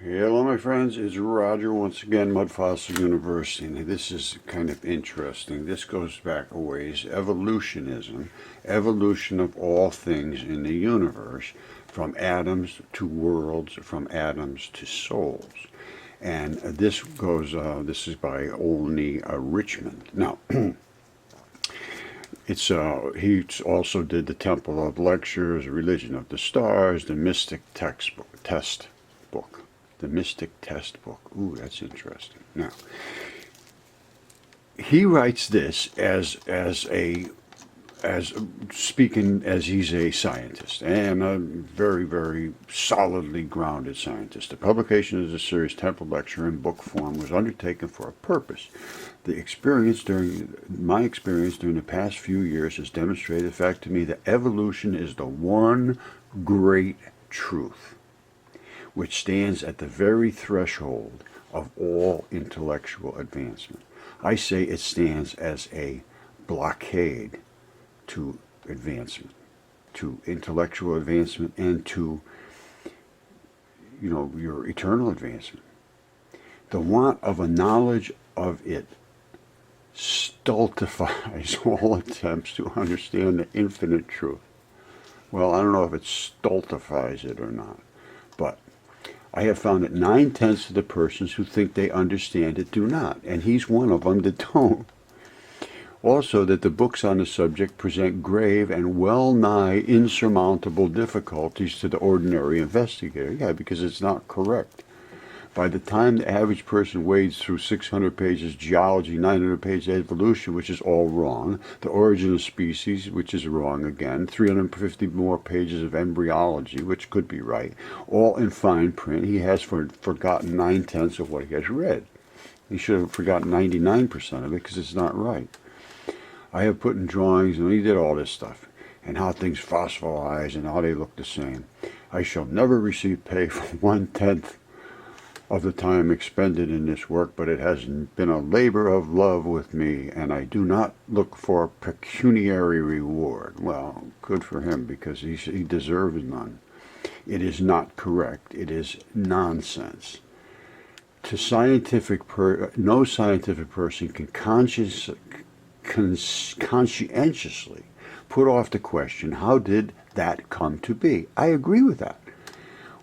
Hello my friends, it's Roger once again, Mudfossil University, and this is kind of interesting. This goes back a ways. Evolutionism, evolution of all things in the universe, from atoms to worlds, from atoms to souls. And this is by Olney Richmond. Now, he also did the Temple of Lectures, Religion of the Stars, the Mystic Test book. The Mystic Test book. Ooh, that's interesting. Now, he writes this as speaking as he's a scientist and a very, very solidly grounded scientist. The publication of the series Temple Lecture in book form was undertaken for a purpose. My experience during the past few years has demonstrated the fact to me that evolution is the one great truth which stands at the very threshold of all intellectual advancement. I say it stands as a blockade to advancement, to intellectual advancement, and to, your eternal advancement. The want of a knowledge of it stultifies all attempts to understand the infinite truth. Well, I don't know if it stultifies it or not, but I have found that 9/10 of the persons who think they understand it do not, and he's one of them that don't. Also, that the books on the subject present grave and well-nigh insurmountable difficulties to the ordinary investigator. Yeah, because it's not correct. By the time the average person wades through 600 pages geology, 900 pages evolution, which is all wrong, the origin of species, which is wrong again, 350 more pages of embryology, which could be right, all in fine print, he has forgotten 9/10 of what he has read. He should have forgotten 99% of it because it's not right. I have put in drawings, and he did all this stuff, and how things fossilize and how they look the same. I shall never receive pay for 1/10 of the time expended in this work, but it has been a labor of love with me, and I do not look for pecuniary reward. Well, good for him, because he deserves none. It is not correct. It is nonsense. No scientific person can conscientiously put off the question, how did that come to be? I agree with that.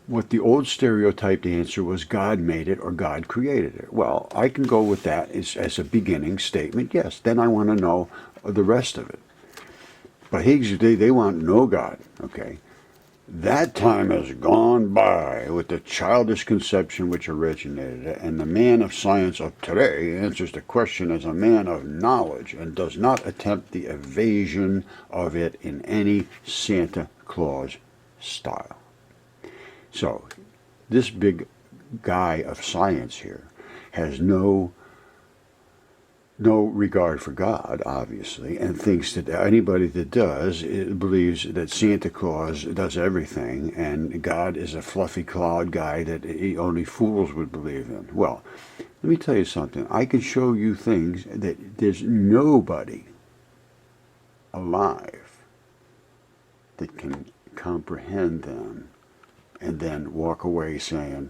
What the old stereotyped answer was, God made it or God created it. Well, I can go with that as a beginning statement, yes. Then I want to know the rest of it. But they want no God, okay? That time has gone by with the childish conception which originated it, and the man of science of today answers the question as a man of knowledge and does not attempt the evasion of it in any Santa Claus style. So, this big guy of science here has no regard for God, obviously, and thinks that anybody that does believes that Santa Claus does everything, and God is a fluffy cloud guy that only fools would believe in. Well, let me tell you something. I can show you things that there's nobody alive that can comprehend them and then walk away saying,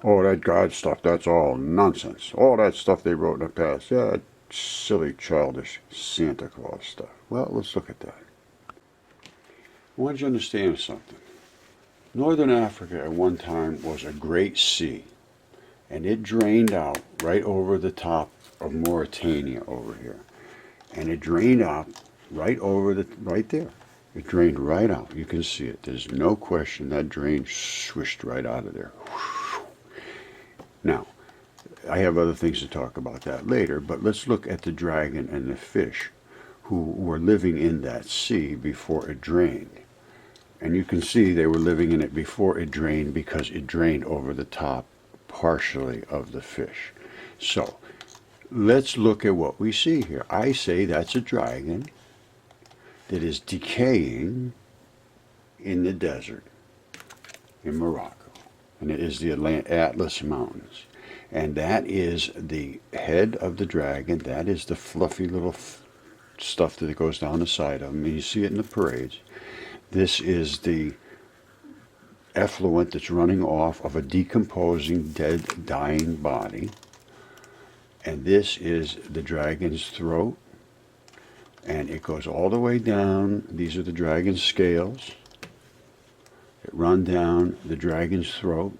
oh, that God stuff, that's all nonsense. All that stuff they wrote in the past, yeah, silly, childish Santa Claus stuff. Well, let's look at that. I want you to understand something. Northern Africa at one time was a great sea, and it drained out right over the top of Mauritania over here. And it drained out right there. It drained right out. You can see it. There's no question that drain swished right out of there. Now, I have other things to talk about that later, but let's look at the dragon and the fish who were living in that sea before it drained. And you can see they were living in it before it drained because it drained over the top partially of the fish. So, let's look at what we see here. I say that's a dragon that is decaying in the desert in Morocco, and it is the Atlas Mountains, and that is the head of the dragon. That is the fluffy little stuff that goes down the side of him, and you see it in the parades. This is the effluent that's running off of a decomposing, dead, dying body. And this is the dragon's throat. And it goes all the way down. These are the dragon's scales. It run down the dragon's throat.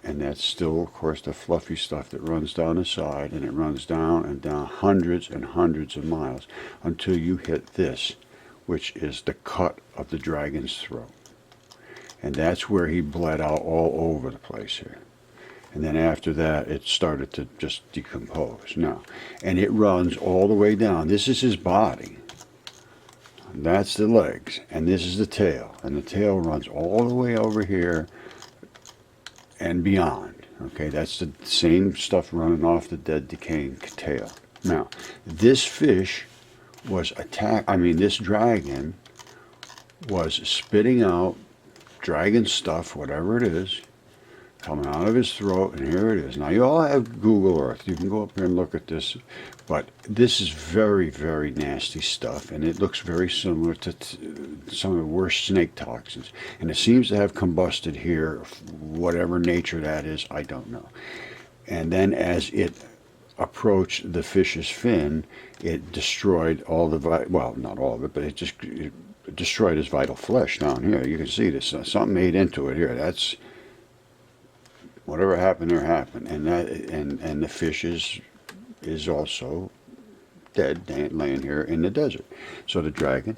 And that's still, of course, the fluffy stuff that runs down the side. And it runs down and down hundreds and hundreds of miles until you hit this, which is the cut of the dragon's throat. And that's where he bled out all over the place here. And then after that, it started to just decompose. Now, and it runs all the way down. This is his body. That's the legs. And this is the tail. And the tail runs all the way over here and beyond. Okay, that's the same stuff running off the dead, decaying tail. Now, this fish was this dragon was spitting out dragon stuff, whatever it is, coming out of his throat, and here it is. Now, you all have Google Earth. You can go up here and look at this, but this is very, very nasty stuff, and it looks very similar to some of the worst snake toxins, and it seems to have combusted here, whatever nature that is, I don't know. And then as it approached the fish's fin, it destroyed all the, well, not all of it, but it destroyed his vital flesh down here. You can see this. Something ate into it here. That's whatever happened there happened, and the fish is also dead, laying here in the desert. So the dragon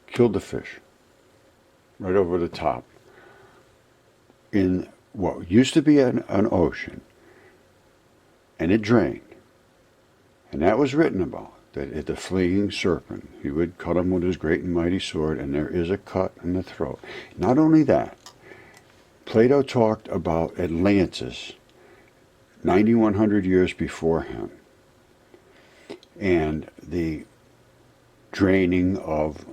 killed the fish right over the top in what used to be an ocean, and it drained. And that was written about, that the fleeing serpent, he would cut him with his great and mighty sword, and there is a cut in the throat. Not only that, Plato talked about Atlantis 9,100 years before him, and the draining of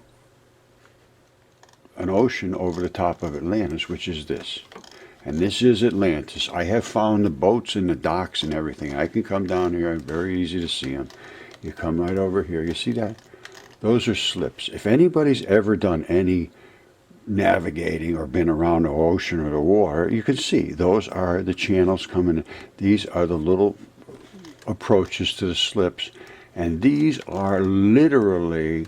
an ocean over the top of Atlantis, which is this. And this is Atlantis. I have found the boats and the docks and everything. I can come down here, very easy to see them. You come right over here, you see that? Those are slips. If anybody's ever done any navigating or been around the ocean or the water, you can see those are the channels coming in. These are the little approaches to the slips, and these are literally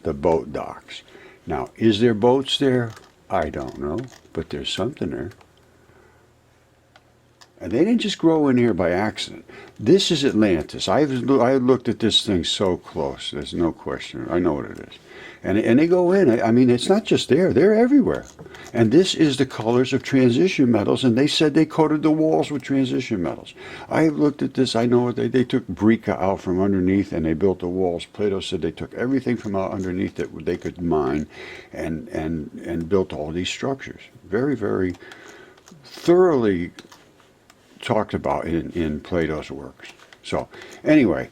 the boat docks. Now, is there boats there? I don't know, but there's something there. And they didn't just grow in here by accident. This is Atlantis. I looked at this thing so close. There's no question. I know what it is. And they go in. I mean, it's not just there. They're everywhere. And this is the colors of transition metals. And they said they coated the walls with transition metals. I looked at this. I know what they took Brica out from underneath and they built the walls. Plato said they took everything from out underneath that they could mine and built all these structures. Very, very thoroughly talked about in Plato's works. So anyway,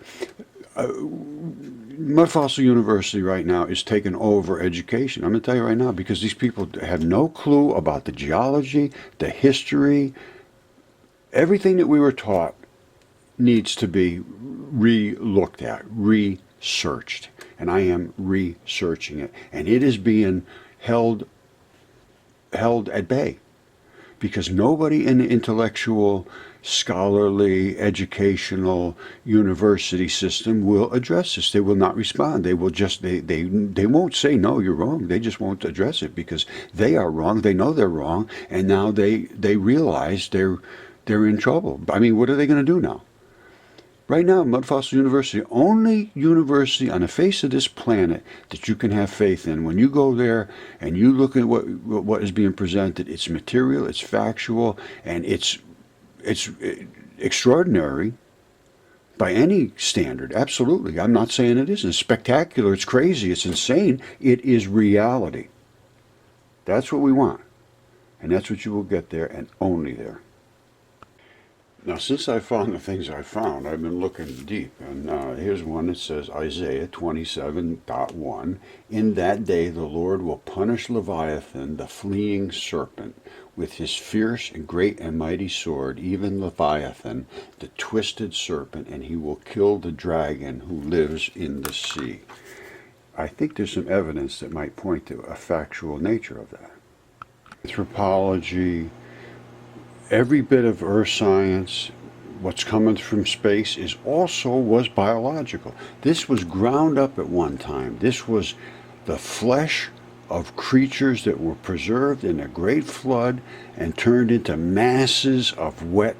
Mudfossil University right now is taking over education. I'm going to tell you right now, because these people have no clue about the geology, the history. Everything that we were taught needs to be re-looked at, researched. And I am researching it. And it is being held at bay, because nobody in the intellectual, scholarly, educational, university system will address this. They will not respond. They will just, they won't say, no, you're wrong. They just won't address it because they are wrong. They know they're wrong. And now they realize they're in trouble. I mean, what are they going to do now? Right now, Mudfossil University, only university on the face of this planet that you can have faith in. When you go there and you look at what is being presented, it's material, it's factual, and it's extraordinary by any standard. Absolutely. I'm not saying it isn't. It's spectacular, it's crazy, it's insane. It is reality. That's what we want. And that's what you will get there, and only there. Now, since I found the things I found, I've been looking deep. And here's one that says, Isaiah 27:1, "In that day the Lord will punish Leviathan, the fleeing serpent, with his fierce and great and mighty sword, even Leviathan, the twisted serpent, and he will kill the dragon who lives in the sea." I think there's some evidence that might point to a factual nature of that. Anthropology, every bit of earth science, what's coming from space was biological. This was ground up at one time. This was the flesh of creatures that were preserved in a great flood and turned into masses of wet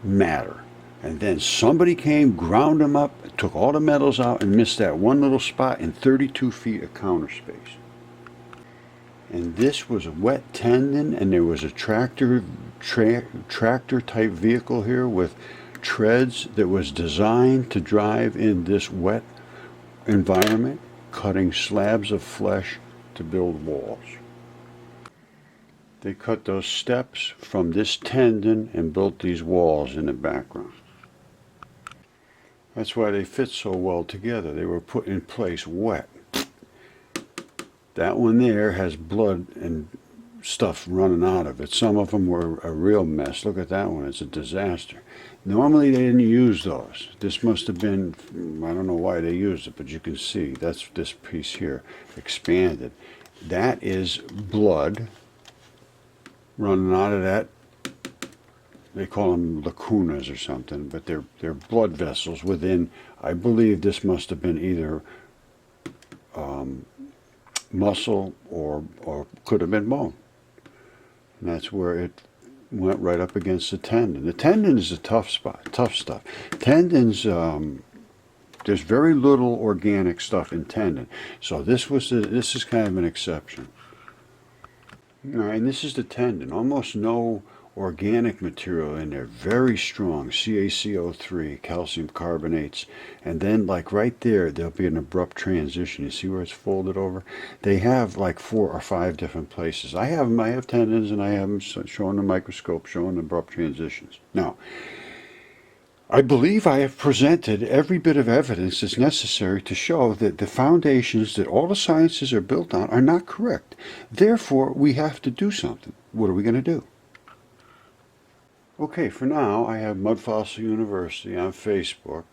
matter. And then somebody came, ground them up, took all the metals out, and missed that one little spot in 32 feet of counter space. And this was a wet tendon, and there was a tractor type vehicle here with treads that was designed to drive in this wet environment, cutting slabs of flesh to build walls. They cut those steps from this tendon and built these walls in the background. That's why they fit so well together. They were put in place wet. That one there has blood and stuff running out of it. Some of them were a real mess. Look at that one. It's a disaster. Normally they didn't use those. This must have been, I don't know why they used it, but you can see that's this piece here expanded. That is blood running out of that. They call them lacunas or something, but they're blood vessels within. I believe this must have been either muscle or could have been bone. And that's where it went right up against the tendon. The tendon is a tough spot, tough stuff. Tendons, there's very little organic stuff in tendon, so this is kind of an exception. All right, and this is the tendon. Almost no organic material in there, very strong, CaCO3, calcium carbonates, and then like right there, there'll be an abrupt transition. You see where it's folded over? They have like 4 or 5 different places. I have tendons, and I have them showing the microscope, showing abrupt transitions. Now, I believe I have presented every bit of evidence that's necessary to show that the foundations that all the sciences are built on are not correct. Therefore, we have to do something. What are we going to do? Okay, for now, I have Mudfossil University on Facebook,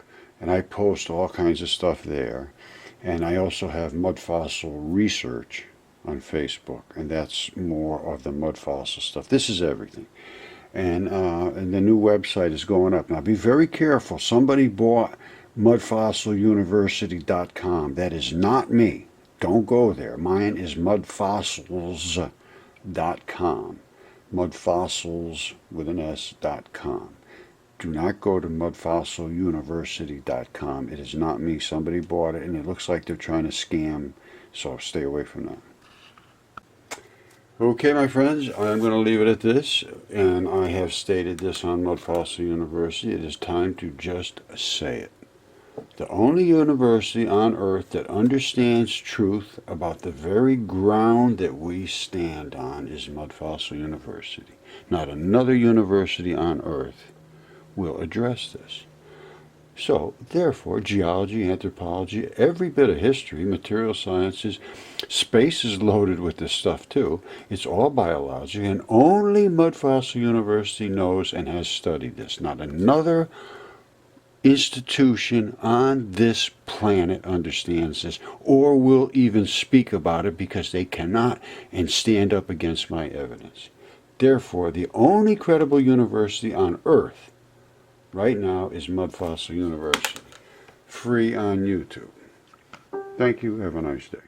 and I post all kinds of stuff there. And I also have Mudfossil Research on Facebook, and that's more of the mudfossil stuff. This is everything. And the new website is going up. Now, be very careful. Somebody bought mudfossiluniversity.com. That is not me. Don't go there. Mine is mudfossils.com. Mudfossils with an S.com. Do not go to mudfossiluniversity.com. It is not me. Somebody bought it, and it looks like they're trying to scam, so stay away from that. Okay, my friends, I'm going to leave it at this, and I have stated this on Mudfossil University. It is time to just say it. The only university on earth that understands truth about the very ground that we stand on is Mudfossil University. Not another university on earth will address this. So, therefore, geology, anthropology, every bit of history, material sciences, space is loaded with this stuff too. It's all biology, and only Mudfossil University knows and has studied this. Not another institution on this planet understands this or will even speak about it because they cannot and stand up against my evidence. Therefore, the only credible university on earth right now is Mudfossil University, free on YouTube. Thank you. Have a nice day.